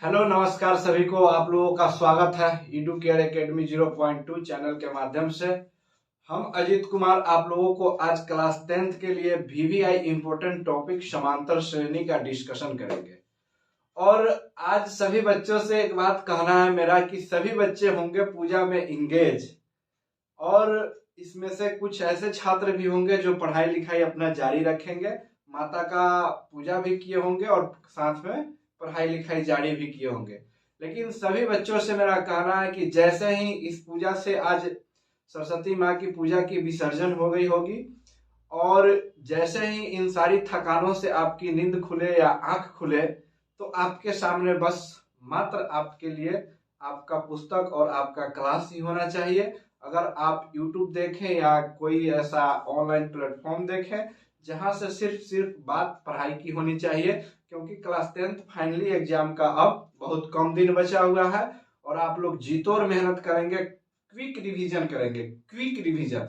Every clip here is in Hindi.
हेलो नमस्कार सभी को, आप लोगों का स्वागत है ईडू केयर एकेडमी 0.2 चैनल के माध्यम से। हम अजीत कुमार आप लोगों को आज क्लास 10th के लिए वीवीआई इंपोर्टेंट टॉपिक समांतर श्रेणी का डिस्कशन करेंगे। और आज सभी बच्चों से एक बात कहना है मेरा कि सभी बच्चे होंगे पूजा में इंगेज, और इसमें से कुछ ऐसे छात्र भी होंगे जो पढ़ाई लिखाई अपना जारी रखेंगे, माता का पूजा भी किए होंगे और साथ में पढ़ाई लिखाई जारी भी किए होंगे। लेकिन सभी बच्चों से मेरा कहना है कि जैसे ही इस पूजा से आज सरस्वती माँ की पूजा की विसर्जन हो गई होगी और जैसे ही इन सारी थकानों से आपकी नींद खुले या आंख खुले, तो आपके सामने बस मात्र आपके लिए आपका पुस्तक और आपका क्लास ही होना चाहिए। अगर आप YouTube देखें या कोई ऐसा ऑनलाइन प्लेटफॉर्म देखें जहां से सिर्फ बात पढ़ाई की होनी चाहिए, क्योंकि क्लास 10th फाइनली एग्जाम का अब बहुत कम दिन बचा हुआ है और आप लोग जी तोड़ मेहनत करेंगे, क्विक रिवीजन करेंगे। क्विक रिवीजन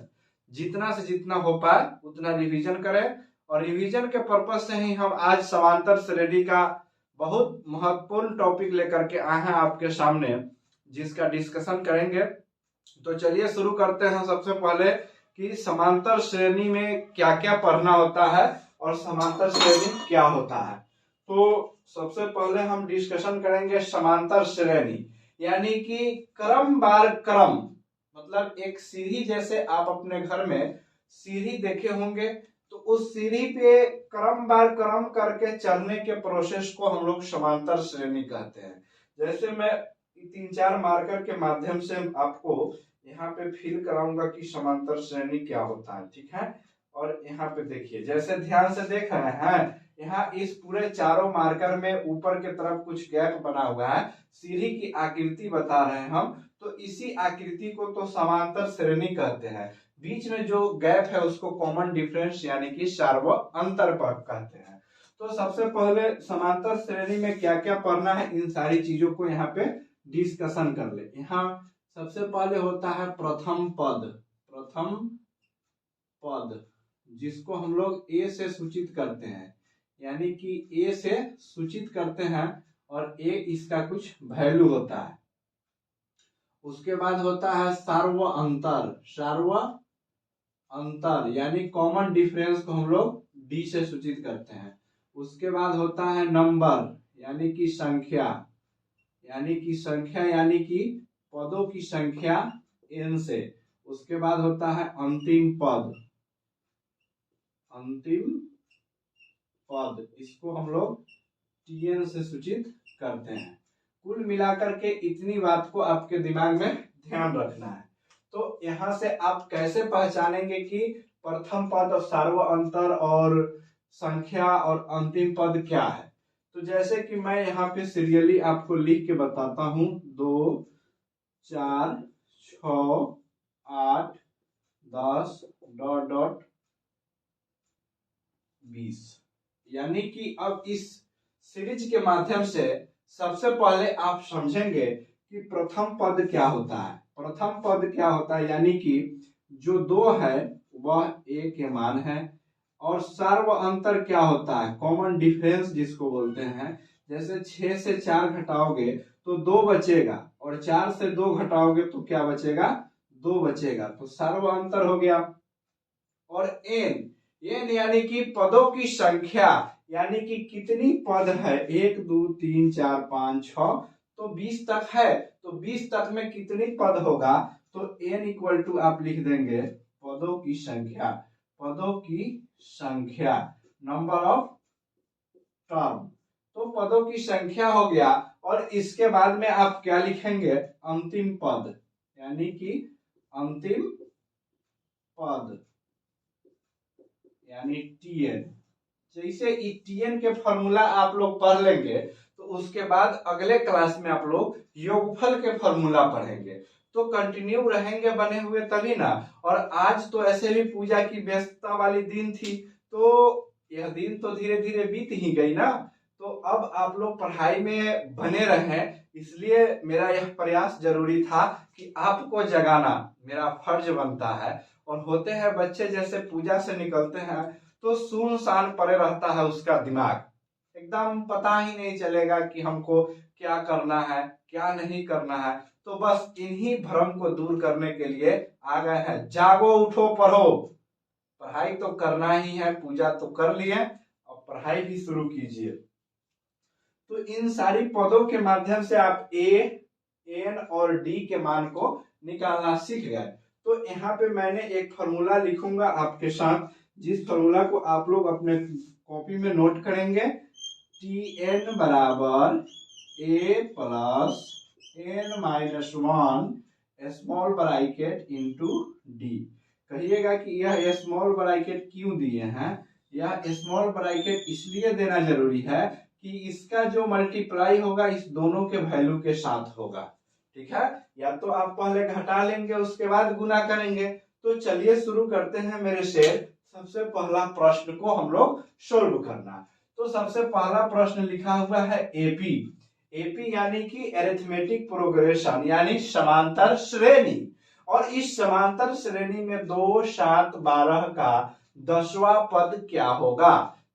जितना से जितना हो पाए उतना रिवीजन करें। और रिवीजन के पर्पज से ही हम आज समांतर श्रेणी का बहुत महत्वपूर्ण टॉपिक लेकर के आए हैं आपके सामने, जिसका डिस्कशन करेंगे। तो चलिए शुरू करते हैं। सबसे पहले कि समांतर श्रेणी में क्या क्या पढ़ना होता है और समांतर श्रेणी क्या होता है। तो सबसे पहले हम डिस्कशन करेंगे समांतर श्रेणी, यानी कि क्रम बार क्रम, मतलब एक सीढ़ी जैसे आप अपने घर में सीढ़ी देखे होंगे, तो उस सीढ़ी पे क्रम बार क्रम करके चढ़ने के प्रोसेस को हम लोग समांतर श्रेणी कहते हैं। जैसे मैं 3-4 मार्कर के माध्यम से आपको यहाँ पे फील कराऊंगा कि समांतर श्रेणी क्या होता है, ठीक है। और यहाँ पे देखिए, जैसे ध्यान से देख रहे हैं, यहाँ इस पूरे चारों मार्कर में ऊपर के तरफ कुछ गैप बना हुआ है, सीढ़ी की आकृति बता रहे हैं हम, तो इसी आकृति को तो समांतर श्रेणी कहते हैं। बीच में जो गैप है उसको कॉमन डिफरेंस यानी कि सार्व अंतर कहते हैं। तो सबसे पहले समांतर श्रेणी में क्या क्या पढ़ना है, इन सारी चीजों को यहाँ पे डिस्कशन कर ले। यहाँ सबसे पहले होता है प्रथम पद। प्रथम पद जिसको हम लोग ए से सूचित करते हैं, यानी कि ए से सूचित करते हैं और ए इसका कुछ वैल्यू होता है। उसके बाद होता है सार्व अंतर। सार्व अंतर यानी कॉमन डिफरेंस को हम लोग डी से सूचित करते हैं। उसके बाद होता है नंबर यानी कि संख्या, यानी कि संख्या यानी कि पदों की संख्या n से। उसके बाद होता है अंतिम पद। अंतिम पद इसको हम लोग tn से सूचित करते हैं। कुल मिलाकर के इतनी बात को आपके दिमाग में ध्यान रखना है। तो यहाँ से आप कैसे पहचानेंगे कि प्रथम पद और सार्व अंतर और संख्या और अंतिम पद क्या है। तो जैसे कि मैं यहाँ पे सीरियली आपको लिख के बताता हूं, 2, 4, 6, 8, 10 ... 20। यानी कि अब इस सीरीज के माध्यम से सबसे पहले आप समझेंगे कि प्रथम पद क्या होता है। प्रथम पद क्या होता है, यानी कि जो 2 है वह a के मान है। और सार्व अंतर क्या होता है, कॉमन डिफरेंस जिसको बोलते हैं। जैसे 6 से 4 घटाओगे तो 2 बचेगा, और 4 से 2 घटाओगे तो क्या बचेगा, 2 बचेगा, तो सार्व अंतर हो गया। और n यानी कि पदों की संख्या, यानी कि कितनी पद है, 1 2 3 4 5 6, तो 20 तक है, तो 20 तक में कितनी पद होगा, तो n इक्वल टू आप लिख देंगे पदों की संख्या। पदों की संख्या, नंबर ऑफ टर्म, तो पदों की संख्या हो गया। और इसके बाद में आप क्या लिखेंगे, अंतिम पद, यानी कि अंतिम पद यानी tn। जैसे tn के फॉर्मूला आप लोग पढ़ लेंगे, तो उसके बाद अगले क्लास में आप लोग योगफल के फॉर्मूला पढ़ेंगे, तो कंटिन्यू रहेंगे बने हुए तभी ना। और आज तो ऐसे भी पूजा की व्यस्तता वाली दिन थी, तो यह दिन तो धीरे धीरे बीत ही गई ना। तो अब आप लोग पढ़ाई में बने रहें, इसलिए मेरा यह प्रयास जरूरी था कि आपको जगाना मेरा फर्ज बनता है। और होते हैं बच्चे जैसे पूजा से निकलते हैं तो सुनसान पड़े रहता है उसका दिमाग, एकदम पता ही नहीं चलेगा कि हमको क्या करना है क्या नहीं करना है। तो बस इन्हीं भ्रम को दूर करने के लिए आ गए हैं। जागो उठो पढ़ो, पढ़ाई तो करना ही है, पूजा तो कर लिए, अब पढ़ाई भी शुरू कीजिए। तो इन सारी पदों के माध्यम से आप ए, एन और डी के मान को निकालना सीख गए। तो यहाँ पे मैंने एक फॉर्मूला लिखूंगा आपके साथ, जिस फॉर्मूला को आप लोग अपने कॉपी में नोट करेंगे। टी एन बराबर A plus N minus one small bracket into D. कहिएगा कि यह स्मॉल ब्रैकेट क्यों दिए हैं। यह स्मॉल ब्रैकेट इसलिए देना जरूरी है कि इसका जो मल्टीप्लाई होगा इस दोनों के वैल्यू के साथ होगा। ठीक है, या तो आप पहले घटा लेंगे उसके बाद गुना करेंगे। तो चलिए शुरू करते हैं मेरे से। सबसे पहला प्रश्न को हम लोग सोल्व करना। तो सबसे पहला प्रश्न लिखा हुआ है एपी। एपी यानी कि एरिथमेटिक प्रोग्रेशन, यानी समांतर श्रेणी। और इस समांतर श्रेणी में 2, 7, 12 का 10वां पद क्या होगा।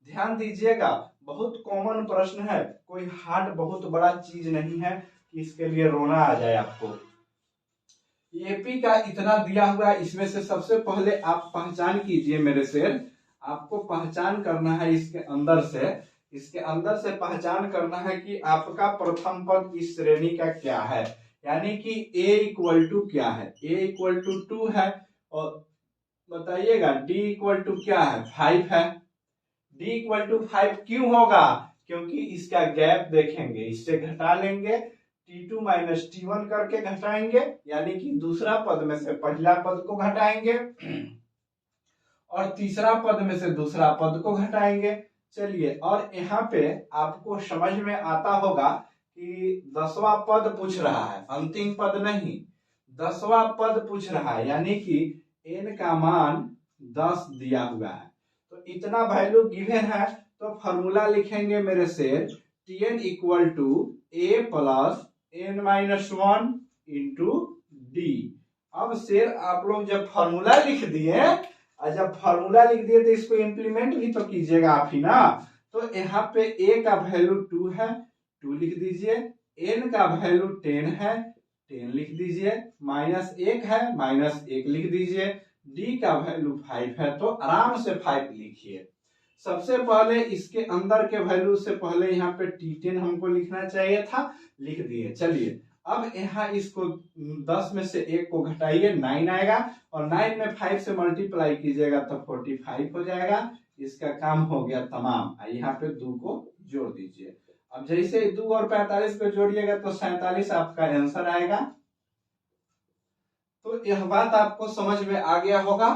ध्यान दीजिएगा, बहुत कॉमन प्रश्न है, कोई हार्ड बहुत बड़ा चीज नहीं है कि इसके लिए रोना आ जाए आपको। एपी का इतना दिया हुआ, इसमें से सबसे पहले आप पहचान कीजिए मेरे से। आपको पहचान करना है इसके अंदर से, इसके अंदर से पहचान करना है कि आपका प्रथम पद इस श्रेणी का क्या है। यानी कि a इक्वल टू क्या है, a इक्वल टू 2 है। और बताइएगा d इक्वल टू क्या है, 5 है। d इक्वल टू 5 क्यों होगा, क्योंकि इसका गैप देखेंगे, इससे घटा लेंगे, t2 माइनस t1 करके घटाएंगे, यानी कि दूसरा पद में से पहला पद को घटाएंगे और तीसरा पद में से दूसरा पद को घटाएंगे। चलिए, और यहाँ पे आपको समझ में आता होगा कि 10वां पद पूछ रहा है, अंतिम पद नहीं, 10वां पद पूछ रहा है, यानी कि n का मान 10 दिया हुआ है। तो इतना वैल्यू गिवन है, तो फॉर्मूला लिखेंगे मेरे से tn equal to a plus n minus 1 into d. अब शेर आप लोग जब फॉर्मूला लिख दिए, और जब फॉर्मूला लिख दिए तो इसको इंप्लीमेंट भी तो कीजिएगा आप ही ना। तो यहाँ पे a का वैल्यू 2 है, 2 लिख दीजिए, n का वैल्यू 10 है, 10 लिख दीजिए, माइनस 1 है, माइनस 1 लिख दीजिए, d का वैल्यू 5 है, तो आराम से 5 लिखिए। सबसे पहले इसके अंदर के वैल्यू से पहले यहाँ पे t10 हमको लिखना चाहिए था, लिख दिए। चलिए, अब यहाँ इसको 10 में से 1 को घटाइए, 9 आएगा, और 9 में 5 से मल्टीप्लाई कीजिएगा तो 45 हो जाएगा। इसका काम हो गया तमाम। यहाँ पे 2 को जोड़ दीजिए। अब जैसे 2 और 45 को जोड़िएगा तो 47 आपका आंसर आएगा। तो यह बात आपको समझ में आ गया होगा।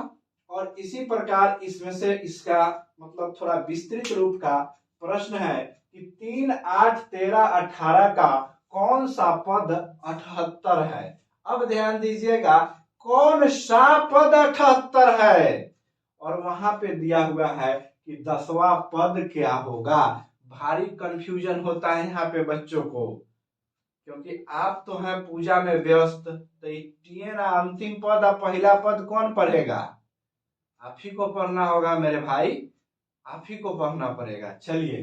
और इसी प्रकार इसमें से इसका मतलब थोड़ा विस्तृत रूप का प्रश्न है कि 3, 8, 13, 18 का कौन सा पद 78 है। अब ध्यान दीजिएगा, कौन सा पद 78 है, और वहां पे दिया हुआ है कि 10वां पद क्या होगा। भारी कंफ्यूजन होता है यहाँ पे बच्चों को, क्योंकि आप तो हैं पूजा में व्यस्त। तो टीएन अंतिम पद और पहला पद कौन पढ़ेगा, आप ही को पढ़ना होगा मेरे भाई, आप ही को पढ़ना पड़ेगा। चलिए,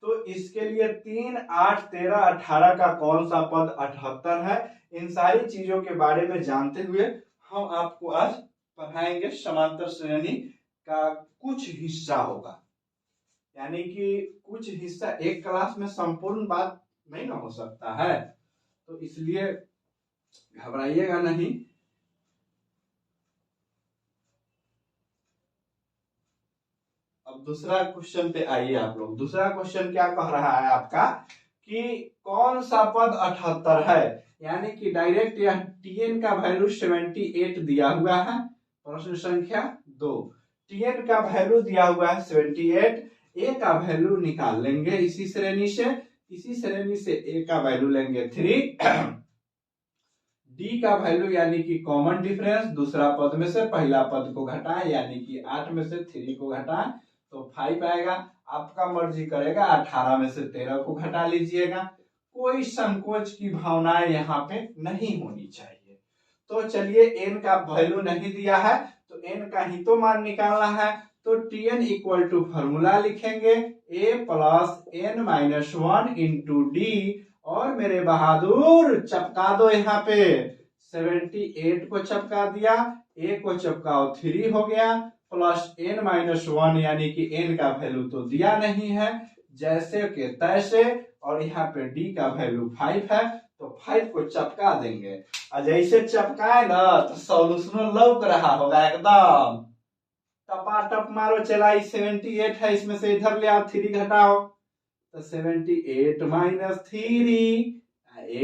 तो इसके लिए 3, 8, 13, 18 का कौन सा पद 78 है, इन सारी चीजों के बारे में जानते हुए हम आपको आज पढ़ाएंगे। समांतर श्रेणी का कुछ हिस्सा होगा, यानी कि कुछ हिस्सा, एक क्लास में संपूर्ण बात नहीं ना हो सकता है, तो इसलिए घबराइएगा नहीं। अब दूसरा क्वेश्चन पे आइए आप लोग। दूसरा क्वेश्चन क्या कह रहा है आपका कि कौन सा पद 78 है, यानी कि डायरेक्ट यह टीएन का वैल्यू 78 दिया हुआ है। प्रश्न संख्या 2, टीएन का वैल्यू दिया हुआ है 78, ए का वैल्यू निकाल लेंगे इसी श्रेणी से, इसी श्रेणी से ए का वैल्यू लेंगे 3, डी का वैल्यू यानी कि कॉमन डिफरेंस, दूसरा पद में से पहला पद को घटाएं, यानी कि 8 में से 3 को घटाएं तो 5 आएगा। आपका मर्जी करेगा 18 में से 13 को घटा लीजिएगा, कोई संकोच की भावनाएं यहाँ पे नहीं होनी चाहिए। तो चलिए, n का वैल्यू नहीं दिया है तो n का ही तो मान निकालना है। तो Tn इक्वल टू फॉर्मूला लिखेंगे a plus n minus one into D, और मेरे बहादुर चपका दो यहाँ पे 78 को चपका दिया, a को चपकाओ 3 हो गया, प्लस n माइनस वन यानी कि n का वैल्यू तो दिया नहीं है जैसे के तैसे, और यहाँ पे d का वैल्यू 5 है तो 5 को चपका देंगे, और जैसे चपकाए ना तो सॉल्यूशन लौक रहा होगा एकदम, टपाटप मारो चलाई 78 है, इसमें से इधर ले आओ 3 घटाओ तो 78 माइनस 3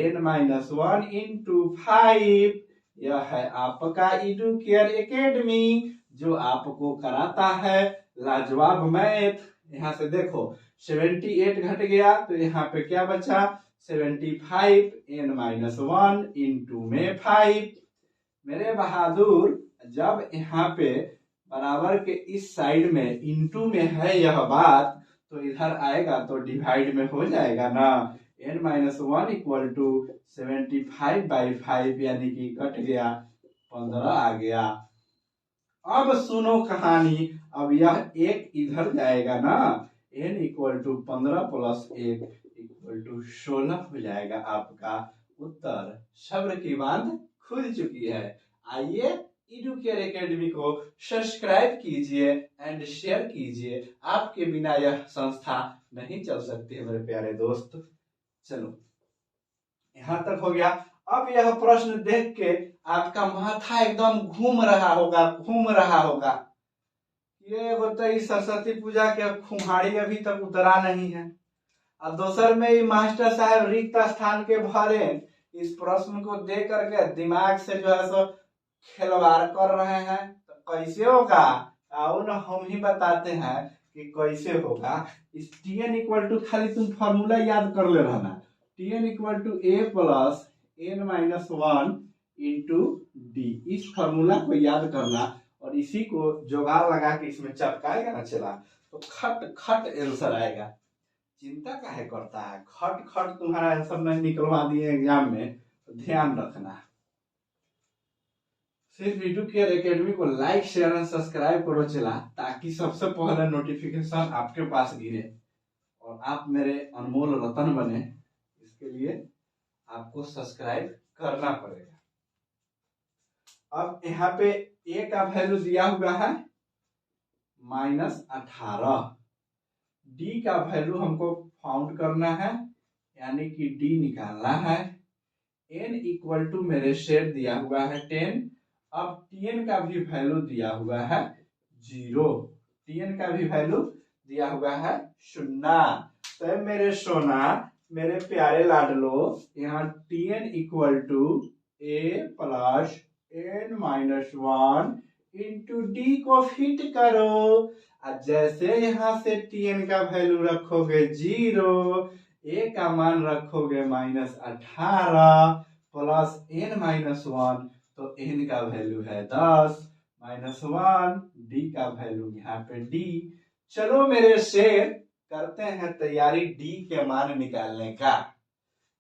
n माइनस 1 इंटू 5। यह है आपका एडुकेयर एकेडमी जो आपको कराता है लाजवाब मैथ। यहाँ से देखो 78 घट गया तो यहाँ पे क्या बचा 75 n माइनस 1 इंटू में 5। मेरे बहादुर जब यहाँ पे बराबर के इस साइड में इंटू में है यह बात तो इधर आएगा तो डिवाइड में हो जाएगा ना, n minus 1 equal to 75 by 5 यानी कि कट गया 15 आ गया। अब सुनो कहानी, अब यह एक इधर जाएगा ना, n equal to 15 plus 1 equal to 16 हो जाएगा आपका उत्तर। सब्र की बांध खुल चुकी है। आइए एडुकेयर एकेडमी को सब्सक्राइब कीजिए एंड शेयर कीजिए, आपके बिना यह संस्था नहीं चल सकती है मेरे प्यारे दोस्त। चलो यहां तक हो गया। अब यह प्रश्न देख के आपका माथा एकदम घूम रहा होगा, ये बताइए सरस्वती पूजा के खुमारी अभी तक उतरा नहीं है, और दोसर में मास्टर साहब रिक्त स्थान के भरे इस प्रश्न को दे करके दिमाग से जो है सो खिलवाड़ कर रहे हैं, तो कैसे होगा आओ ना हम ही बताते हैं कि कैसे होगा। इस Tn इक्वल टू खाली तुम फॉर्मूला याद कर ले रहना, Tn equal to a plus n minus 1 into d, इस फॉर्मूला को याद करना और इसी को जुगाड़ लगा के इसमें चपकाएगा ना चला तो खट खट आंसर आएगा। चिंता काहे करता है, खट खट तुम्हारा आंसर नहीं निकलवा दिए एग्जाम में, तो ध्यान रखना। सिर्फ एडुकेयर एकेडमी को लाइक शेयर एंड सब्सक्राइब करो चला, ताकि सबसे पहले नोटिफिकेशन आपके पास गिरे और आप मेरे अनमोल रतन बने। इसके लिए आपको सब्सक्राइब करना पड़ेगा। अब यहाँ पे a का वैल्यू दिया हुआ है -18, d का वैल्यू हमको फाउंड करना है यानी कि d निकालना है, n इक्वल टू मेरे शेर दिया हुआ है 10। अब Tn का भी वैल्यू दिया हुआ है 0, Tn का भी वैल्यू दिया हुआ है 0। तो मेरे सोना मेरे प्यारे लाडलो, यहाँ Tn equal to a plus n minus 1 into d को फिट करो, जैसे यहाँ से Tn का वैल्यू रखोगे 0, a का मान रखोगे -18 प्लस n माइनस 1 तो n का वैल्यू है 10 -1, d का वैल्यू यहाँ पे d। चलो मेरे शेर करते हैं तैयारी d के मान निकालने का।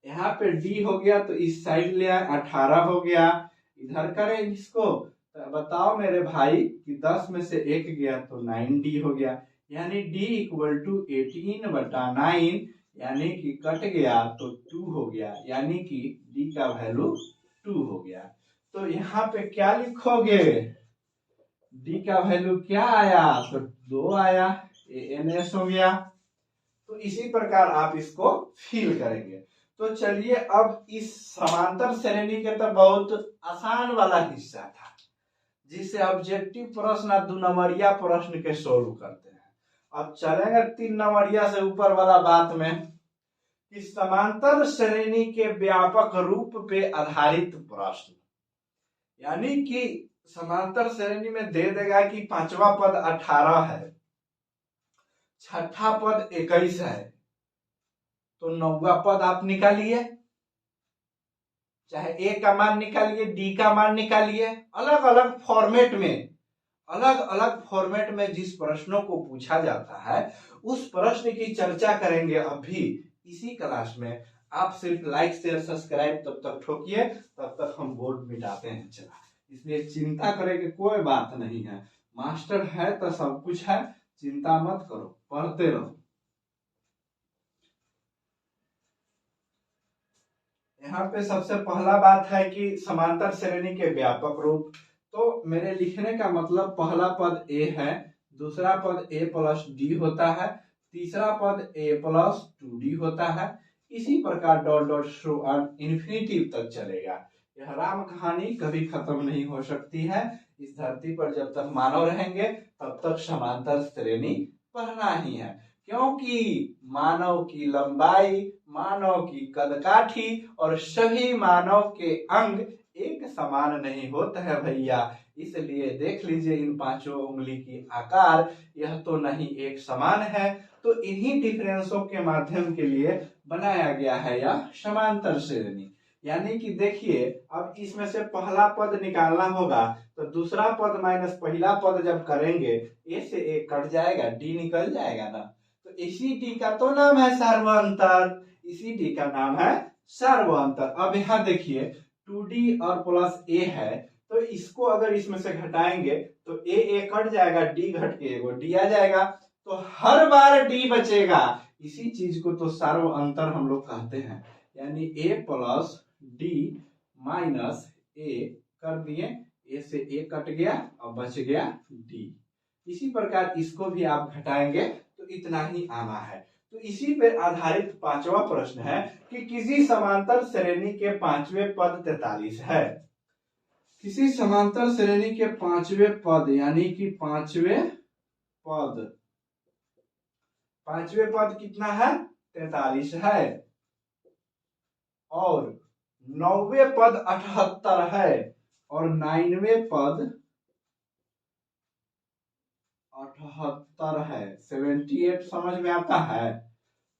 यहाँ पे d हो गया तो इस साइड ले आए 18 हो गया, इधर करें इसको तो बताओ मेरे भाई कि 10 में से 1 गया तो 9d हो गया, यानी d इक्वल टू 18/9 यानी कि कट गया तो 2 हो गया, यानी कि d का वैल्यू 2 हो गया। तो यहाँ पे क्या लिखोगे, d का वैल्यू क्या आया तो 2 आया, ans हो गया। तो इसी प्रकार आप इसको फिल करेंगे। तो चलिए अब इस समांतर श्रेणी के तो बहुत आसान वाला हिस्सा था जिसे ऑब्जेक्टिव प्रश्न 2 नंबरिया प्रश्न के सोल्व करते हैं। अब चलेंगे 3 नंबरिया से ऊपर वाला बात में कि समांतर श्रेणी के व्यापक रूप पे आधारित प्रश्न, यानी कि समांतर श्रेणी में दे देगा कि 5वां पद 18 है, 6ठा पद 21 है, तो 9वां पद आप निकालिए, चाहे a का मान निकालिए d का मान निकालिए, अलग अलग फॉर्मेट में जिस प्रश्नों को पूछा जाता है उस प्रश्न की चर्चा करेंगे अभी इसी क्लास में। आप सिर्फ लाइक शेयर सब्सक्राइब तब तक ठोकिए, तब तक हम बोर्ड मिटाते हैं चला, इसलिए चिंता करे कि कोई बात नहीं है। मास्टर है तो सब कुछ है, चिंता मत करो, पढ़ते रहो। यहाँ पे सबसे पहला बात है कि समांतर श्रेणी के व्यापक रूप। तो मेरे लिखने का मतलब पहला पद ए है, दूसरा पद ए प्लस डी होता है, तीसरा पद ए प्लस 2d होता है। इसी प्रकार डॉट डॉट थ्रू इन्फिनिटिव तक चलेगा। यह राम कहानी कभी खत्म नहीं हो सकती है। इस धरती पर जब तक मानव रहेंगे तब तक समांतर श्रेणी पढ़ना ही है, क्योंकि मानव की लंबाई, मानव की कदकाठी और सभी मानव के अंग एक समान नहीं होता है भैया। इसलिए देख लीजिए इन पांचों उंगली की आकार, यह तो नहीं एक समान है। तो इन्हीं डिफरेंसों के माध्यम के लिए बनाया गया है यह समांतर श्रेणी। यानी कि देखिए अब इसमें से पहला पद निकालना होगा तो दूसरा पद माइनस पहला पद जब करेंगे ए से ए कट जाएगा, डी निकल जाएगा ना। तो इसी डी का तो नाम है सर्वांतर, इसी डी का नाम है सर्वांतर। अब यहाँ देखिए 2d और प्लस ए है, तो इसको अगर इसमें से घटाएंगे तो ए कट जाएगा, डी घट के एगो डी आ जाएगा, तो हर बार डी बचेगा। इसी चीज को तो सर्वांतर हम लोग कहते हैं। यानी ए प्लस डी माइनस ए कर दिए, ए से ए कट गया और बच गया डी। इसी प्रकार इसको भी आप घटाएंगे तो इतना ही आना है। तो इसी पर आधारित पांचवा प्रश्न है कि किसी समांतर श्रेणी के पांचवें पद 43 है। किसी समांतर श्रेणी के पांचवें पद यानी कि पांचवें पद कितना है? 43 है। और 9वें पद 78 है और 9वें पद 78 है। 78 समझ में आता है?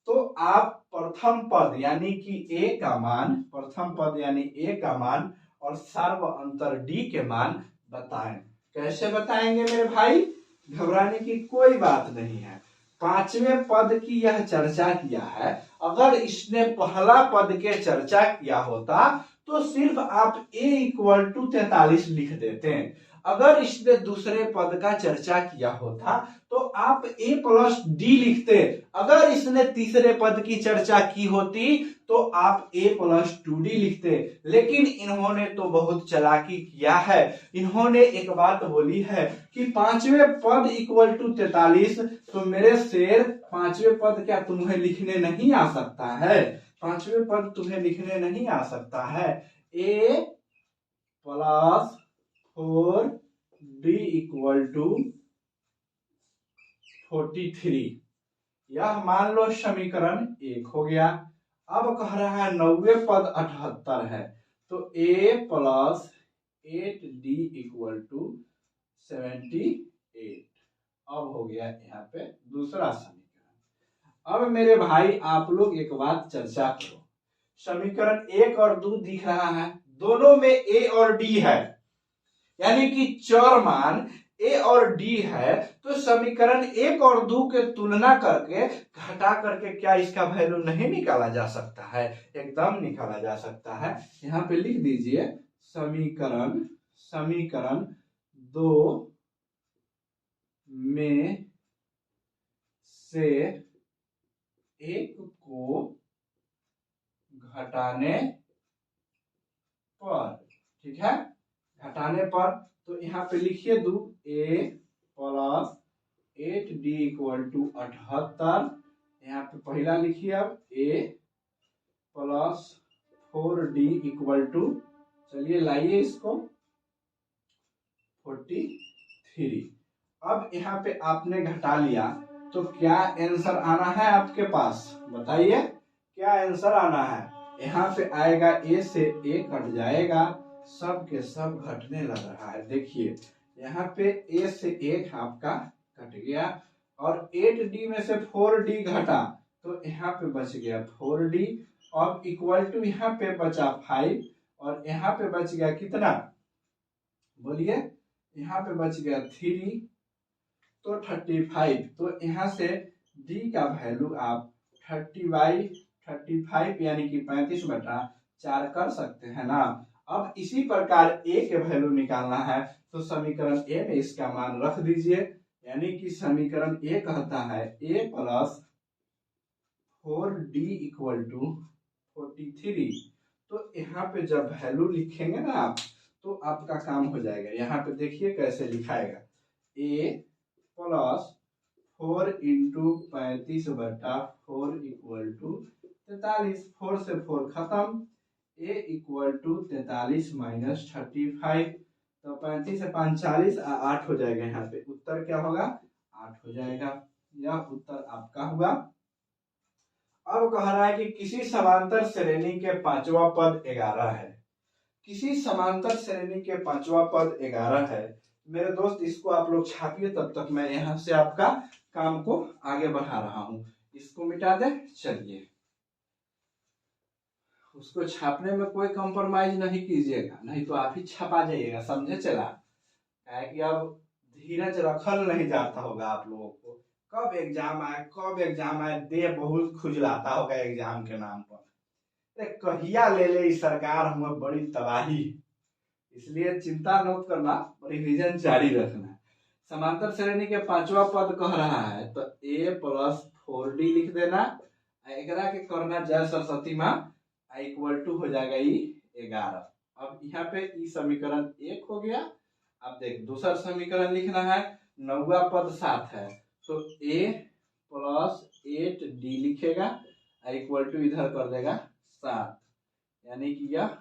तो आप प्रथम पद यानी कि ए का मान, प्रथम पद यानी ए का मान और सर्वांतर डी के मान बताएं। कैसे बताएंगे मेरे भाई? घबराने की कोई बात नहीं है। पांचवें पद की यह चर्चा किया है, अगर इसने पहला पद के चर्चा किया होता तो सिर्फ आप a इक्वल टू 43 लिख देते हैं। अगर इसने दूसरे पद का चर्चा किया होता तो आप a प्लस डी लिखते। अगर इसने तीसरे पद की चर्चा की होती तो आप a प्लस 2d लिखते। लेकिन इन्होंने तो बहुत चालाकी किया है। इन्होंने एक बात बोली है कि पांचवें पद इक्वल टू 43। तो मेरे शेर, पांचवें पद क्या तुम्हें लिखने नहीं आ सकता है? पांचवें पद तुम्हें लिखने नहीं आ सकता है। a plus 4d equal to 43, यह मान लो समीकरण 1 हो गया। अब कह रहा है 9वें पद 78 है, तो a plus 8d equal to 78। अब हो गया यहाँ पे दूसरा समीकरण। अब मेरे भाई आप लोग एक बात चर्चा करो, समीकरण 1 और 2 दिख रहा है, दोनों में a और d है, यानी कि चर मान a और d है। तो समीकरण 1 और 2 के तुलना करके घटा करके क्या इसका वैल्यू नहीं निकाला जा सकता है? एकदम निकाला जा सकता है। यहाँ पे लिख दीजिए समीकरण 2 में से एक को घटाने पर, ठीक है, घटाने पर, तो यहाँ पे लिखिए दो a plus 8d equal to 78। यहाँ पे पहला लिखिए अब a plus 4d equal to, चलिए लाइए इसको 43। अब यहाँ पे आपने घटा लिया तो क्या आंसर आना है आपके पास? बताइए क्या आंसर आना है? यहाँ पे आएगा a से a कट जाएगा, सब के सब घटने लग रहा है। देखिए यहाँ पे a से 1 आपका कट गया और 8d में से 4d घटा तो यहाँ पे बच गया 4d। और इक्वल टू यहाँ पे बचा 5 और यहाँ पे बच गया कितना? बोलिए, यहाँ पे बच गया 3 तो 35। तो यहाँ से d का वैल्यू आप 30/35 यानी कि 35/4 कर सकते हैं ना। अब इसी प्रकार a के वैल्यू निकालना है, तो समीकरण a में इसका मान रख दीजिए, यानी कि समीकरण a कहता है a plus 4d equal to 43। तो यहाँ पे जब वैल्यू लिखेंगे ना आप, तो आपका काम हो जाएगा। यहाँ पे देखिए कैसे लिखाएगा, a plus 4 into 35/4 equal to 43। 4 से 4 खत्म, a इक्वल टू 43 माइनस 35। तो 35 से 45 8 हो जाएगा। यहाँ पे उत्तर क्या होगा, 8 हो जाएगा। यह उत्तर आपका हुआ। अब कह रहा है कि किसी समांतर श्रेणी के पांचवा पद 11 है। किसी समांतर श्रेणी के पांचवा पद 11 है। मेरे दोस्त इसको आप लोग छापिए, तब तक मैं यहाँ से आपका काम को आगे बढ़ा रहा हूं। इसको मिटा दे। चलिए, उसको छापने में कोई कंप्रोमाइज नहीं कीजिएगा, नहीं तो आप ही छपा जाइएगा, समझे। चला है कि अब धीरज रखल नहीं जाता होगा आप लोगों को। कब एग्जाम आए, कब एग्जाम आए, देह बहुत खुजलाता होगा एग्जाम के नाम पर। कहिया ले ले सरकार, हमें बड़ी तबाही। इसलिए चिंता न करना, रिवीजन जारी रखना। समांतर श्रेणी के पांचवा पद कह रहा है, तो a प्लस 4d लिख देना। एकरा के करना जय सरस्वती माँ, इक्वल टू हो जाएगा 11। अब यहाँ पे समीकरण 1 हो गया। अब देख दूसरा समीकरण लिखना है, 9वां पद 7 है, तो a प्लस 8d लिखेगा, इक्वल टू इधर कर देगा 7, यानी कि यह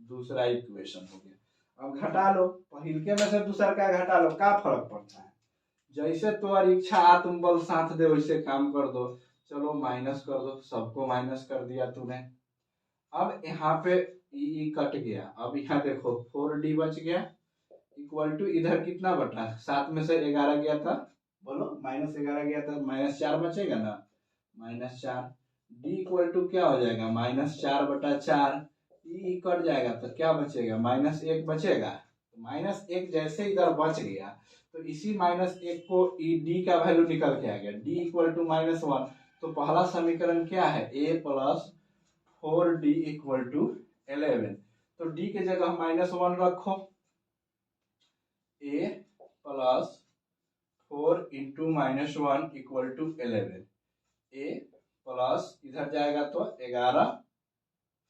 दूसरा इक्वेशन हो गया। अब घटा लो, पहिलके में से दूसरा का घटा लो, क्या फर्क पड़ता है। जैसे तुम्हारी इच्छा आत्मबल साथ दे वैसे काम कर दो। चलो माइनस कर दो, सबको माइनस कर दिया तूने। अब यहाँ पे ई कट गया। अब यहाँ देखो 4d बच गया, इक्वल टू इधर कितना बटा, 7 में से 11 गया था, बोलो -11 गया था, -4 बचेगा ना, -4। d इक्वल टू क्या हो जाएगा, -4/4। ई कट जाएगा तो क्या बचेगा, -1 बचेगा। तो -1 जैसे इधर बच गया, तो इसी -1 को डी का वैल्यू निकल के आ गया, d इक्वल टू -1। तो पहला समीकरण क्या है, a plus 4d equal to 11। तो d के जगह -1 रखो, a plus 4 into -1 equal to 11। a plus इधर जाएगा तो 11।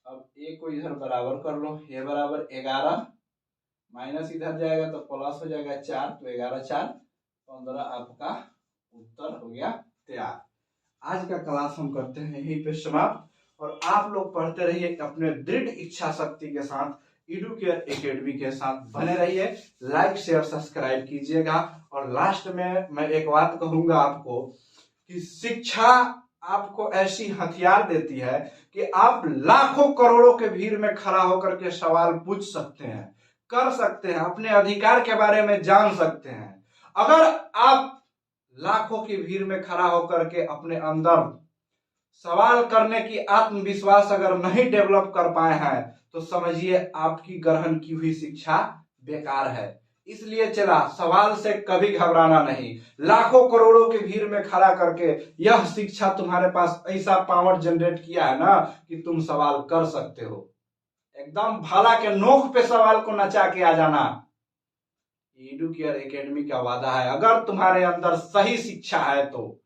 अब a को इधर बराबर कर लो, a बराबर 11, माइनस इधर जाएगा तो प्लस हो जाएगा 4, तो 11 4 15, आपका उत्तर हो गया तैयार। आज का क्लास हम करते हैं यहीं पे समाप्त, और आप लोग पढ़ते रहिए अपने दृढ़ इच्छा शक्ति के साथ, एडुकेयर एकेडमी के साथ बने रहिए। लाइक शेयर सब्सक्राइब कीजिएगा। और लास्ट में मैं एक बात कहूंगा आपको कि शिक्षा आपको ऐसी हथियार देती है कि आप लाखों करोड़ों के भीड़ में खड़ा होकर के सवाल पूछ सकते हैं, कर सकते हैं, अपने अधिकार के बारे में जान सकते हैं। अगर आप लाखों की भीड़ में खड़ा होकर के अपने अंदर सवाल करने की आत्मविश्वास अगर नहीं डेवलप कर पाए हैं, तो समझिए आपकी ग्रहण की हुई शिक्षा बेकार है। इसलिए चला, सवाल से कभी घबराना नहीं। लाखों करोड़ों की भीड़ में खड़ा करके यह शिक्षा तुम्हारे पास ऐसा पावर जनरेट किया है ना कि तुम सवाल कर सकते हो। एकदम भाला के नोक पे सवाल को नचा के आ जाना, एडुकेयर एकेडमी का वादा है, अगर तुम्हारे अंदर सही शिक्षा है तो।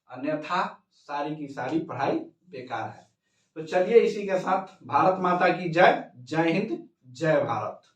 अन्यथा सारी की सारी पढ़ाई बेकार है। तो चलिए इसी के साथ भारत माता की जय। जय हिंद, जय भारत।